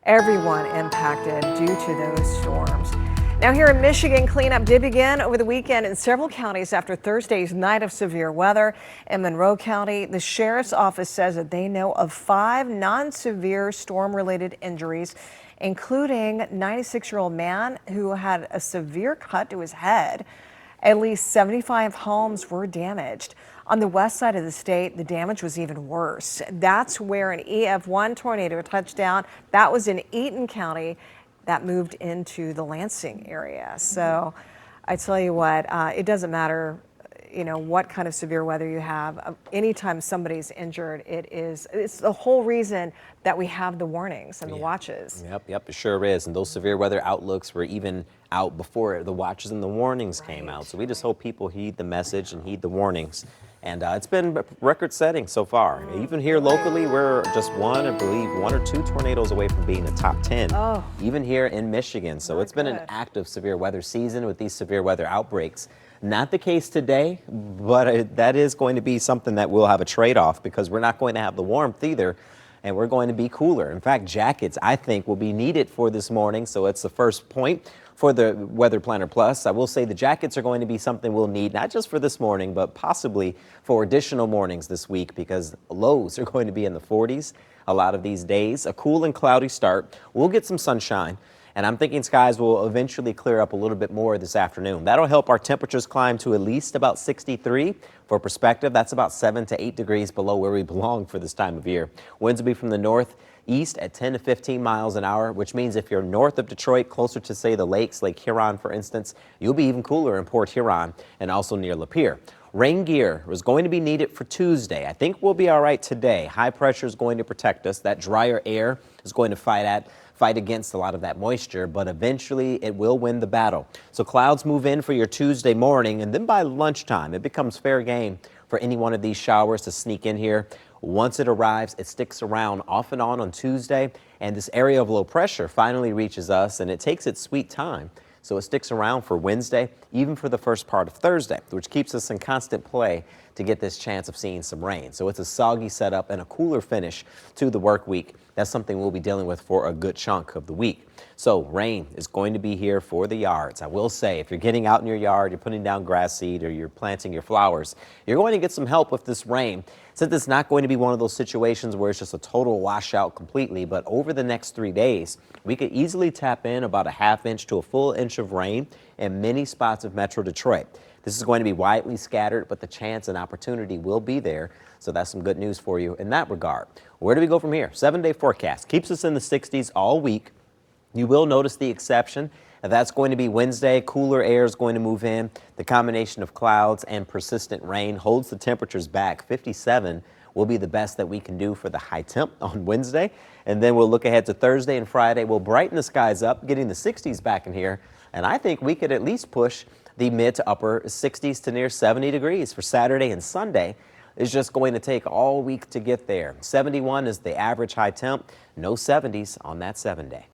everyone impacted due to those storms. Now here in Michigan, cleanup did begin over the weekend in several counties after Thursday's night of severe weather. In Monroe County, the sheriff's office says that they know of 5 non-severe storm-related injuries, including a 96-year-old man who had a severe cut to his head. At least 75 homes were damaged. On the west side of the state, the damage was even worse. That's where an EF1 tornado touched down. That was in Eaton County. That moved into the Lansing area. So I tell you what, it doesn't matter, what kind of severe weather you have. Anytime somebody's injured, it's the whole reason that we have the warnings and the watches. Yep, it sure is. And those severe weather outlooks were even out before the watches and the warnings came out. So we just hope people heed the message and heed the warnings. And it's been record-setting so far. Even here locally, we're just one or two tornadoes away from being a top 10, even here in Michigan. So it's been an active severe weather season with these severe weather outbreaks. Not the case today, but that is going to be something that we'll have a trade-off because we're not going to have the warmth either, and we're going to be cooler. In fact, jackets, I think, will be needed for this morning, so it's the first point for the Weather Planner Plus. I will say the jackets are going to be something we'll need, not just for this morning, but possibly for additional mornings this week because lows are going to be in the 40s a lot of these days. A cool and cloudy start. We'll get some sunshine, and I'm thinking skies will eventually clear up a little bit more this afternoon. That'll help our temperatures climb to at least about 63. For perspective, that's about 7 to 8 degrees below where we belong for this time of year. Winds will be from the northeast at 10 to 15 miles an hour, which means if you're north of Detroit, closer to, say, the lakes, Lake Huron, for instance, you'll be even cooler in Port Huron and also near Lapeer. Rain gear was going to be needed for Tuesday. I think we'll be all right today. High pressure is going to protect us. That drier air is going to fight against a lot of that moisture, but eventually it will win the battle. So clouds move in for your Tuesday morning, and then by lunchtime, it becomes fair game for any one of these showers to sneak in here. Once it arrives, it sticks around off and on Tuesday, and this area of low pressure finally reaches us, and it takes its sweet time. So it sticks around for Wednesday, even for the first part of Thursday, which keeps us in constant play to get this chance of seeing some rain. So it's a soggy setup and a cooler finish to the work week. That's something we'll be dealing with for a good chunk of the week. So rain is going to be here for the yards. I will say, if you're getting out in your yard, you're putting down grass seed or you're planting your flowers, you're going to get some help with this rain. Since it's not going to be one of those situations where it's just a total washout completely, but over the next 3 days, we could easily tap in about a ½ inch to a full inch of rain in many spots of Metro Detroit. This is going to be widely scattered, but the chance and opportunity will be there. So that's some good news for you in that regard. Where do we go from here? 7-day forecast keeps us in the 60s all week. You will notice the exception. That's going to be Wednesday. Cooler air is going to move in. The combination of clouds and persistent rain holds the temperatures back. 57 will be the best that we can do for the high temp on Wednesday. And then we'll look ahead to Thursday and Friday. We'll brighten the skies up, getting the 60s back in here. And I think we could at least push the mid to upper 60s to near 70 degrees for Saturday and Sunday. It's just going to take all week to get there. 71 is the average high temp. No 70s on that 7-day.